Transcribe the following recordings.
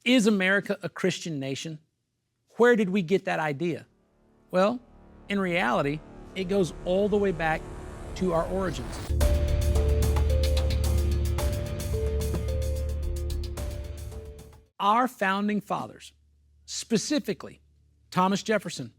Is America a Christian nation? Where did we get that idea? Well, in reality, it goes all the way back to our origins. Our founding fathers, specifically Thomas Jefferson,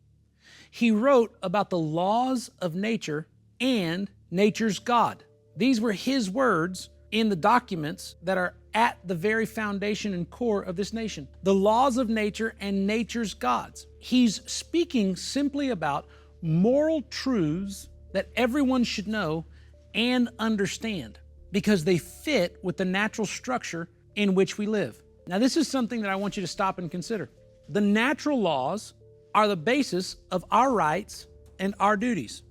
he wrote about the laws of nature and nature's God. These were his words in the documents that are at the very foundation and core of this nation. The laws of nature and nature's gods. He's speaking simply about moral truths that everyone should know and understand because they fit with the natural structure in which we live. Now, this is something that I want you to stop and consider. The natural laws are the basis of our rights and our duties.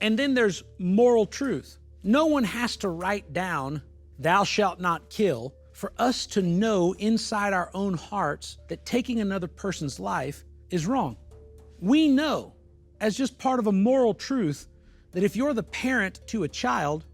And then there's moral truth. No one has to write down, "Thou shalt not kill," for us to know inside our own hearts that taking another person's life is wrong. We know, as just part of a moral truth, that if you're the parent to a child,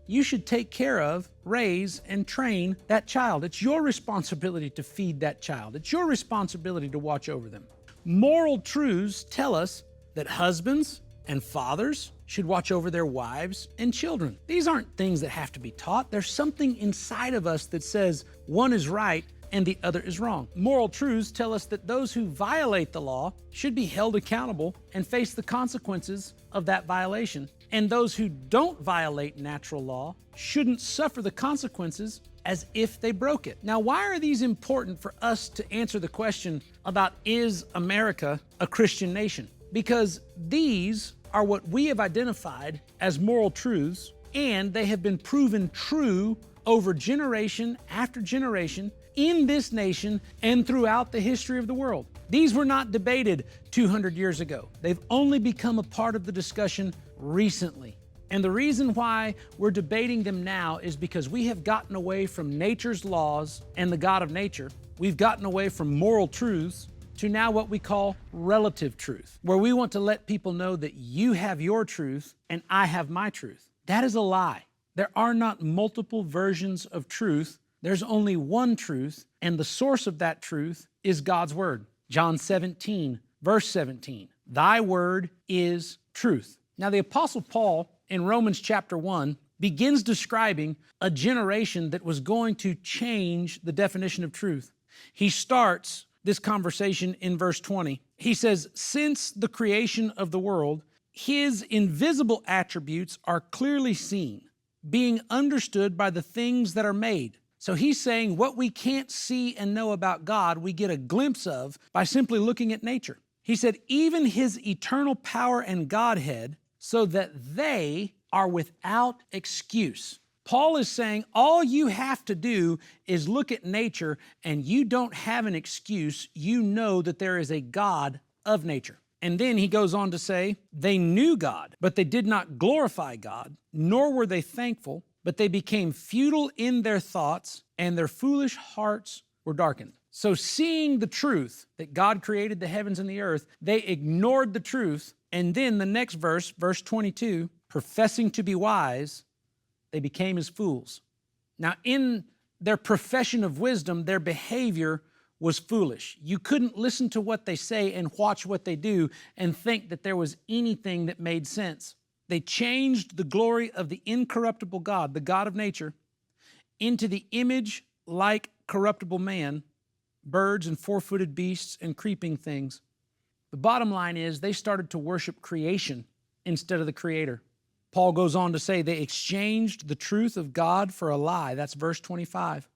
you should take care of, raise, and train that child. It's your responsibility to feed that child. It's your responsibility to watch over them. Moral truths tell us that husbands and fathers should watch over their wives and children. These aren't things that have to be taught. There's something inside of us that says one is right and the other is wrong. Moral truths tell us that those who violate the law should be held accountable and face the consequences of that violation. And those who don't violate natural law shouldn't suffer the consequences as if they broke it. Now, why are these important for us to answer the question about, is America a Christian nation? Because these are what we have identified as moral truths, and they have been proven true over generation after generation in this nation and throughout the history of the world. These were not debated 200 years ago. They've only become a part of the discussion recently. And the reason why we're debating them now is because we have gotten away from nature's laws and the God of nature. We've gotten away from moral truths to now what we call relative truth, where we want to let people know that you have your truth and I have my truth. That is a lie. There are not multiple versions of truth. There's only one truth, and the source of that truth is God's word. John 17, verse 17, "Thy word is truth." Now, the Apostle Paul in Romans chapter 1 begins describing a generation that was going to change the definition of truth. He starts this conversation in verse 20. He says, "Since the creation of the world, his invisible attributes are clearly seen, being understood by the things that are made." So he's saying what we can't see and know about God, we get a glimpse of by simply looking at nature. He said, "Even his eternal power and Godhead, so that they are without excuse." Paul is saying all you have to do is look at nature and you don't have an excuse. You know that there is a God of nature. And then he goes on to say, "They knew God, but they did not glorify God, nor were they thankful, but they became futile in their thoughts, and their foolish hearts were darkened." So seeing the truth that God created the heavens and the earth, they ignored the truth. And then the next verse, verse 22, "Professing to be wise, they became as fools." Now, in their profession of wisdom, their behavior was foolish. You couldn't listen to what they say and watch what they do and think that there was anything that made sense. They changed the glory of the incorruptible God, the God of nature, into the image like corruptible man, birds and four-footed beasts and creeping things. The bottom line is they started to worship creation instead of the Creator. Paul goes on to say they exchanged the truth of God for a lie. That's verse 25.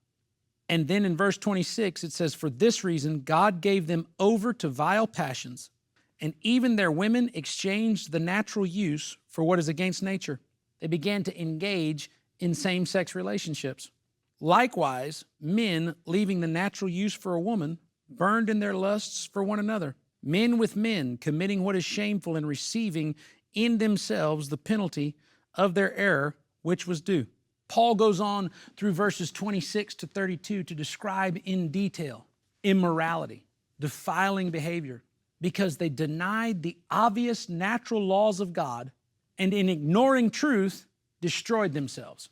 And then in verse 26, it says, "For this reason, God gave them over to vile passions, and even their women exchanged the natural use for what is against nature." They began to engage in same-sex relationships. "Likewise, men, leaving the natural use for a woman, burned in their lusts for one another, men with men, committing what is shameful and receiving in themselves the penalty of their error, which was due." Paul goes on through verses 26 to 32 to describe in detail immorality, defiling behavior, because they denied the obvious natural laws of God and in ignoring truth, destroyed themselves.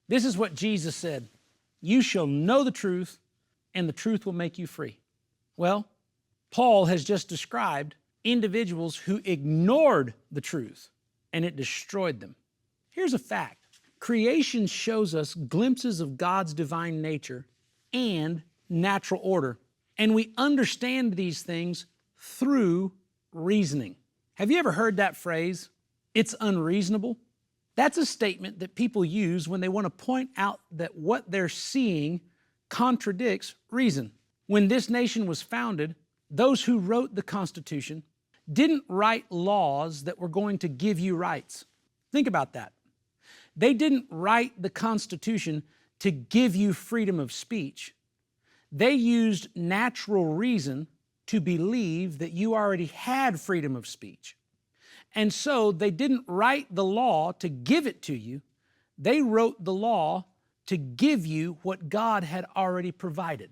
This is what Jesus said, "You shall know the truth, and the truth will make you free. Well, Paul has just described individuals who ignored the truth, and it destroyed them. Here's a fact. Creation shows us glimpses of God's divine nature and natural order, and we understand these things through reasoning. Have you ever heard that phrase, "It's unreasonable"? That's a statement that people use when they want to point out that what they're seeing contradicts reason. When this nation was founded, those who wrote the Constitution didn't write laws that were going to give you rights. Think about that. They didn't write the Constitution to give you freedom of speech. They used natural reason to believe that you already had freedom of speech. And so they didn't write the law to give it to you. They wrote the law to give you what God had already provided.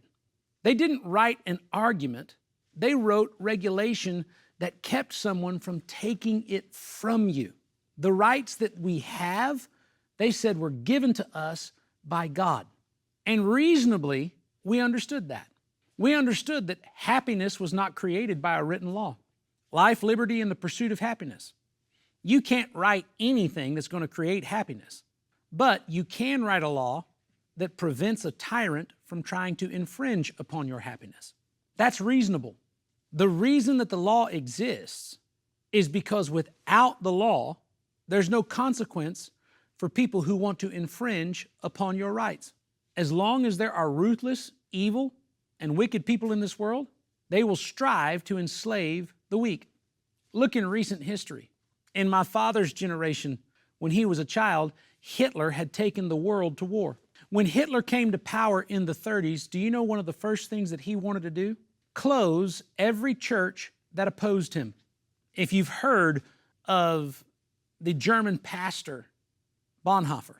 They didn't write an argument. They wrote regulation that kept someone from taking it from you. The rights that we have, they said, were given to us by God. And reasonably, we understood that. We understood that happiness was not created by a written law. Life, liberty, and the pursuit of happiness. You can't write anything that's going to create happiness, but you can write a law that prevents a tyrant from trying to infringe upon your happiness. That's reasonable. The reason that the law exists is because without the law, there's no consequence for people who want to infringe upon your rights. As long as there are ruthless, evil, and wicked people in this world, they will strive to enslave the weak. Look in recent history. In my father's generation, when he was a child, Hitler had taken the world to war. When Hitler came to power in the 30s, do you know one of the first things that he wanted to do? Close every church that opposed him. If you've heard of the German pastor, Bonhoeffer,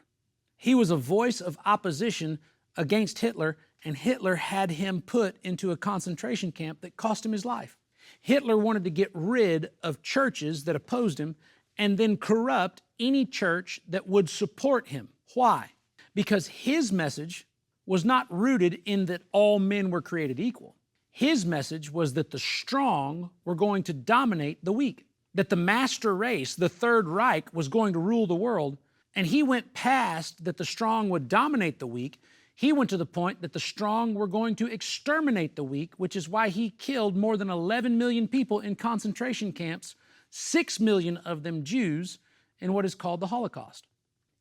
he was a voice of opposition against Hitler, and Hitler had him put into a concentration camp that cost him his life. Hitler wanted to get rid of churches that opposed him and then corrupt any church that would support him. Why? Because his message was not rooted in that all men were created equal. His message was that the strong were going to dominate the weak, that the master race, the Third Reich, was going to rule the world, and he went past that the strong would dominate the weak. He went to the point that the strong were going to exterminate the weak, which is why he killed more than 11 million people in concentration camps, 6 million of them Jews, in what is called the Holocaust.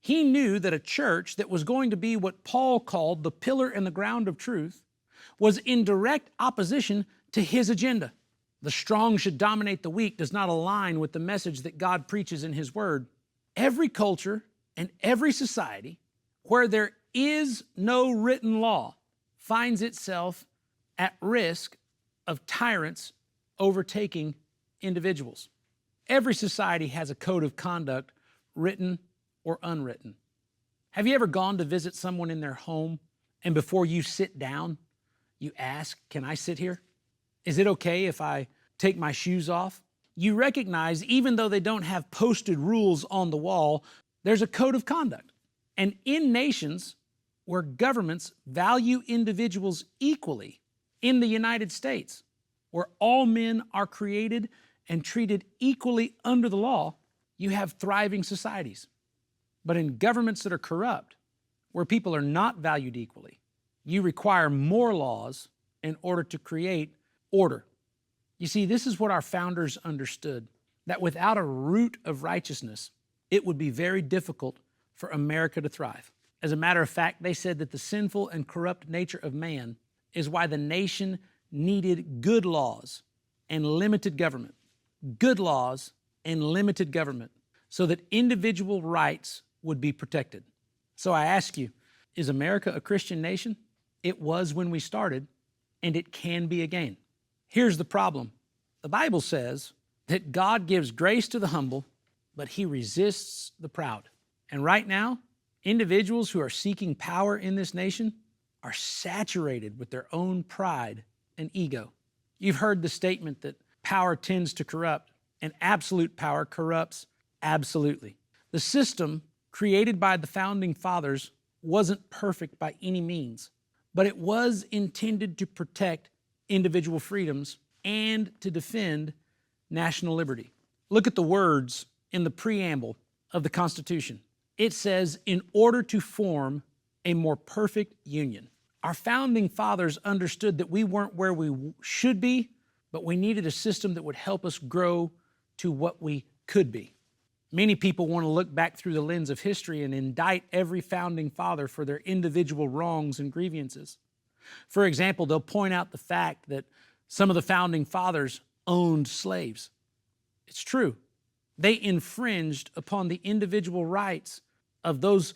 He knew that a church that was going to be what Paul called the pillar and the ground of truth was in direct opposition to his agenda. The strong should dominate the weak does not align with the message that God preaches in His Word. Every culture and every society where there is no written law finds itself at risk of tyrants overtaking individuals. Every society has a code of conduct, written or unwritten. Have you ever gone to visit someone in their home, and before you sit down, you ask, "Can I sit here? Is it okay if I take my shoes off?" You recognize, even though they don't have posted rules on the wall, there's a code of conduct. And in nations where governments value individuals equally, in the United States, where all men are created and treated equally under the law, you have thriving societies. But in governments that are corrupt, where people are not valued equally, you require more laws in order to create order. You see, this is what our founders understood, that without a root of righteousness, it would be very difficult for America to thrive. As a matter of fact, they said that the sinful and corrupt nature of man is why the nation needed good laws and limited government. Good laws and limited government, so that individual rights would be protected. So I ask you, is America a Christian nation? It was when we started, and it can be again. Here's the problem. The Bible says that God gives grace to the humble, but He resists the proud. And right now, individuals who are seeking power in this nation are saturated with their own pride and ego. You've heard the statement that power tends to corrupt, and absolute power corrupts absolutely. The system created by the founding fathers wasn't perfect by any means, but it was intended to protect individual freedoms and to defend national liberty. Look at the words in the preamble of the Constitution. It says, in order to form a more perfect union. Our founding fathers understood that we weren't where we should be, but we needed a system that would help us grow to what we could be. Many people want to look back through the lens of history and indict every founding father for their individual wrongs and grievances. For example, they'll point out the fact that some of the founding fathers owned slaves. It's true. They infringed upon the individual rights of those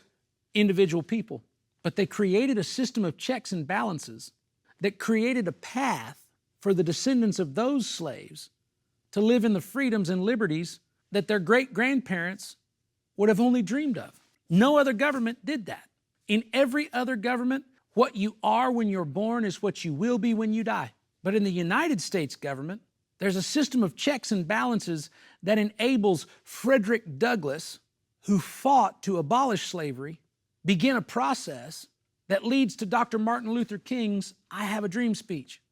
individual people, but they created a system of checks and balances that created a path for the descendants of those slaves to live in the freedoms and liberties that their great-grandparents would have only dreamed of. No other government did that. In every other government, what you are when you're born is what you will be when you die. But in the United States government, there's a system of checks and balances that enables Frederick Douglass, who fought to abolish slavery, begin a process that leads to Dr. Martin Luther King's I Have a Dream speech.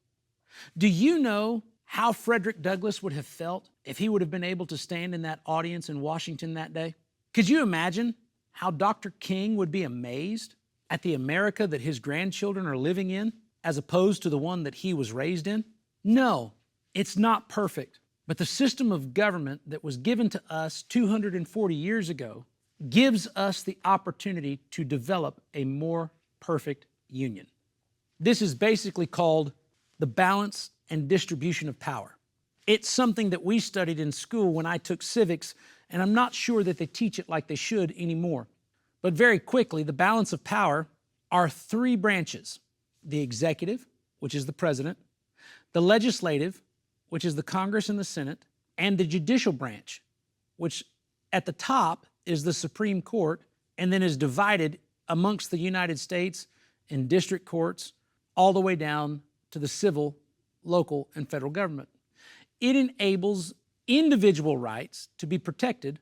Do you know how Frederick Douglass would have felt if he would have been able to stand in that audience in Washington that day? Could you imagine how Dr. King would be amazed at the America that his grandchildren are living in as opposed to the one that he was raised in? No, it's not perfect, but the system of government that was given to us 240 years ago gives us the opportunity to develop a more perfect union. This is basically called the balance and distribution of power. It's something that we studied in school when I took civics, and I'm not sure that they teach it like they should anymore. But very quickly, the balance of power are three branches: the executive, which is the president, the legislative, which is the Congress and the Senate, and the judicial branch, which at the top is the Supreme Court, and then is divided amongst the United States in district courts, all the way down to the civil, local, and federal government. It enables individual rights to be protected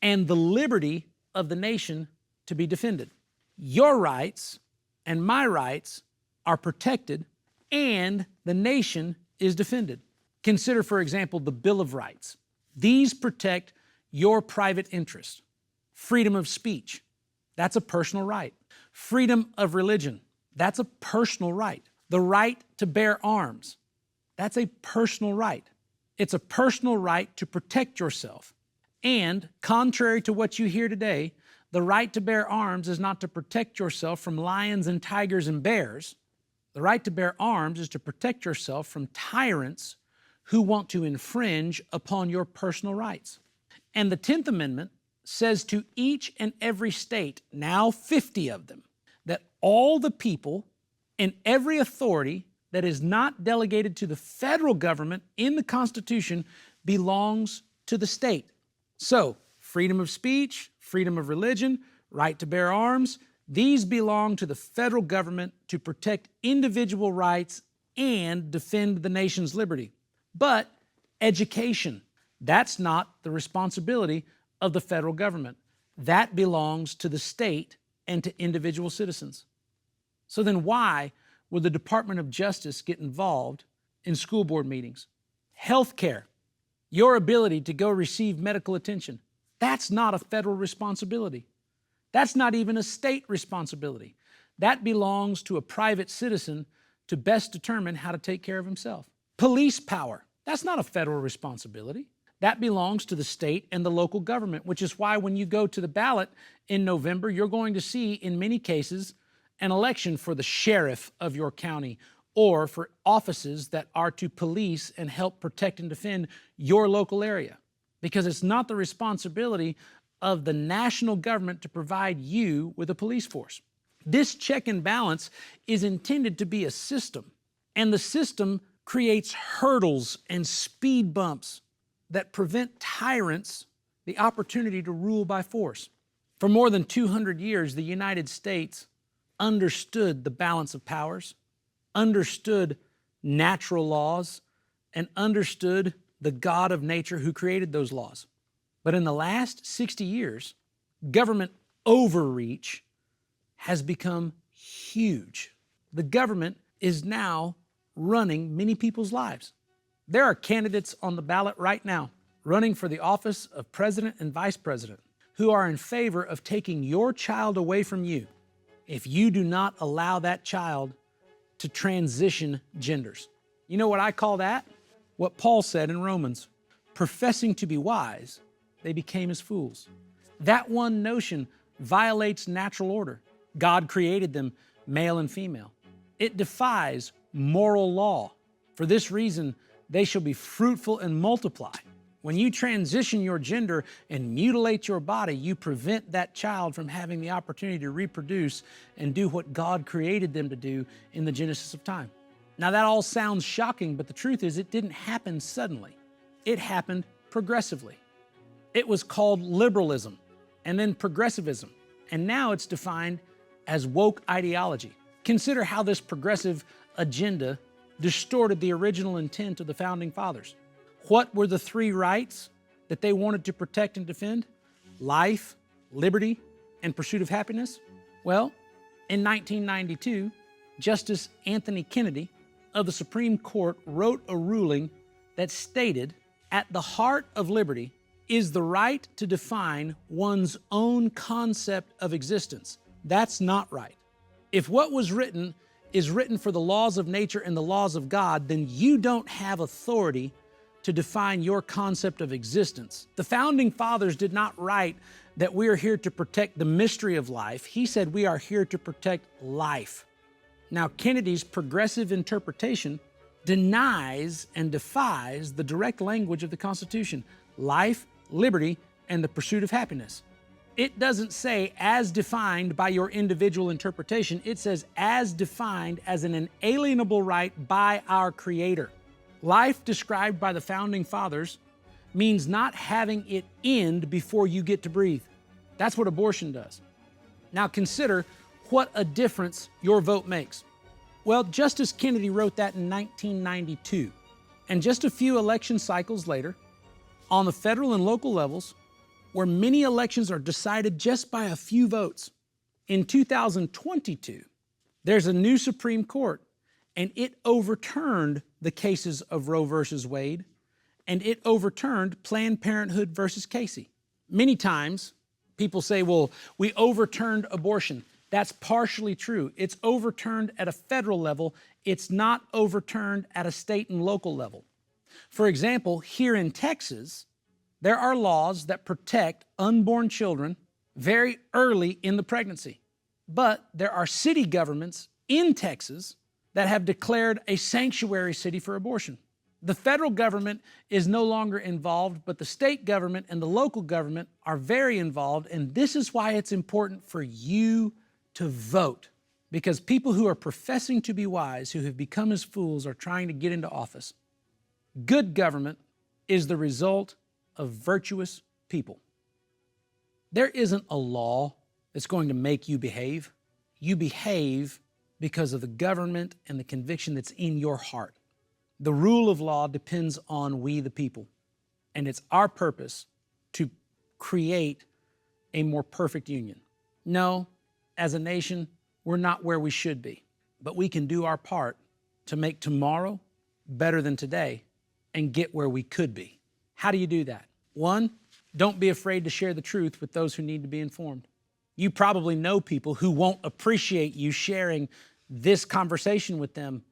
and the liberty of the nation to be defended. Your rights and my rights are protected and the nation is defended. Consider, for example, the Bill of Rights. These protect your private interest. Freedom of speech, that's a personal right. Freedom of religion, that's a personal right. The right to bear arms, that's a personal right. It's a personal right to protect yourself. And contrary to what you hear today, the right to bear arms is not to protect yourself from lions and tigers and bears. The right to bear arms is to protect yourself from tyrants who want to infringe upon your personal rights. And the 10th Amendment says to each and every state, now 50 of them, that all the people and every authority that is not delegated to the federal government in the Constitution belongs to the state. So, freedom of speech, freedom of religion, right to bear arms, these belong to the federal government to protect individual rights and defend the nation's liberty. But education, that's not the responsibility of the federal government. That belongs to the state and to individual citizens. So then why would the Department of Justice get involved in school board meetings? Healthcare, your ability to go receive medical attention, that's not a federal responsibility. That's not even a state responsibility. That belongs to a private citizen to best determine how to take care of himself. Police power, that's not a federal responsibility. That belongs to the state and the local government, which is why when you go to the ballot in November, you're going to see, in many cases, an election for the sheriff of your county or for offices that are to police and help protect and defend your local area. Because it's not the responsibility of the national government to provide you with a police force. This check and balance is intended to be a system, and the system creates hurdles and speed bumps that prevent tyrants the opportunity to rule by force. For more than 200 years, the United States understood the balance of powers, understood natural laws, and understood the God of nature who created those laws. But in the last 60 years, government overreach has become huge. The government is now running many people's lives. There are candidates on the ballot right now running for the office of president and vice president who are in favor of taking your child away from you if you do not allow that child to transition genders. You know what I call that? What Paul said in Romans, professing to be wise, they became as fools. That one notion violates natural order. God created them male and female. It defies moral law. For this reason, they shall be fruitful and multiply. When you transition your gender and mutilate your body, you prevent that child from having the opportunity to reproduce and do what God created them to do in the genesis of time. Now that all sounds shocking, but the truth is it didn't happen suddenly. It happened progressively. It was called liberalism and then progressivism, and now it's defined as woke ideology. Consider how this progressive agenda distorted the original intent of the Founding Fathers. What were the three rights that they wanted to protect and defend? Life, liberty, and pursuit of happiness? Well, in 1992, Justice Anthony Kennedy of the Supreme Court wrote a ruling that stated, at the heart of liberty is the right to define one's own concept of existence. That's not right. If what was written is written for the laws of nature and the laws of God, then you don't have authority to define your concept of existence. The Founding Fathers did not write that we are here to protect the mystery of life. He said we are here to protect life. Now, Kennedy's progressive interpretation denies and defies the direct language of the Constitution: life, liberty, and the pursuit of happiness. It doesn't say as defined by your individual interpretation. It says as defined as an inalienable right by our Creator. Life described by the Founding Fathers means not having it end before you get to breathe. That's what abortion does. Now consider what a difference your vote makes. Well, Justice Kennedy wrote that in 1992. And just a few election cycles later, on the federal and local levels, where many elections are decided just by a few votes, in 2022, there's a new Supreme Court, and it overturned the cases of Roe versus Wade, and it overturned Planned Parenthood versus Casey. Many times, people say, well, we overturned abortion. That's partially true. It's overturned at a federal level. It's not overturned at a state and local level. For example, here in Texas, there are laws that protect unborn children very early in the pregnancy. But there are city governments in Texas that have declared a sanctuary city for abortion. The federal government is no longer involved, but the state government and the local government are very involved, and this is why it's important for you to vote. Because people who are professing to be wise, who have become as fools, are trying to get into office. Good government is the result of virtuous people. There isn't a law that's going to make you behave. You behave because of the government and the conviction that's in your heart. The rule of law depends on we the people, and it's our purpose to create a more perfect union. No, as a nation, we're not where we should be, but we can do our part to make tomorrow better than today and get where we could be. How do you do that? One, don't be afraid to share the truth with those who need to be informed. You probably know people who won't appreciate you sharing this conversation with them,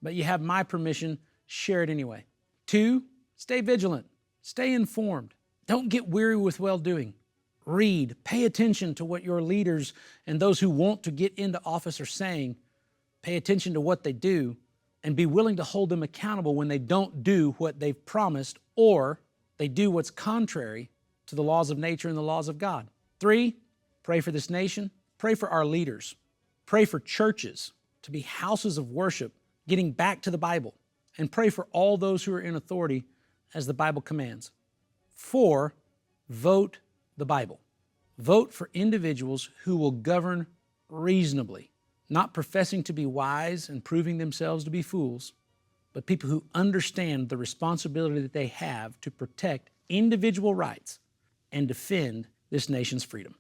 but you have my permission, share it anyway. Two, stay vigilant, stay informed. Don't get weary with well-doing. Read, pay attention to what your leaders and those who want to get into office are saying. Pay attention to what they do and be willing to hold them accountable when they don't do what they've promised or they do what's contrary to the laws of nature and the laws of God. Three, pray for this nation, pray for our leaders, pray for churches to be houses of worship, getting back to the Bible, and pray for all those who are in authority as the Bible commands. Four, vote the Bible. Vote for individuals who will govern reasonably, not professing to be wise and proving themselves to be fools, but people who understand the responsibility that they have to protect individual rights and defend this nation's freedom.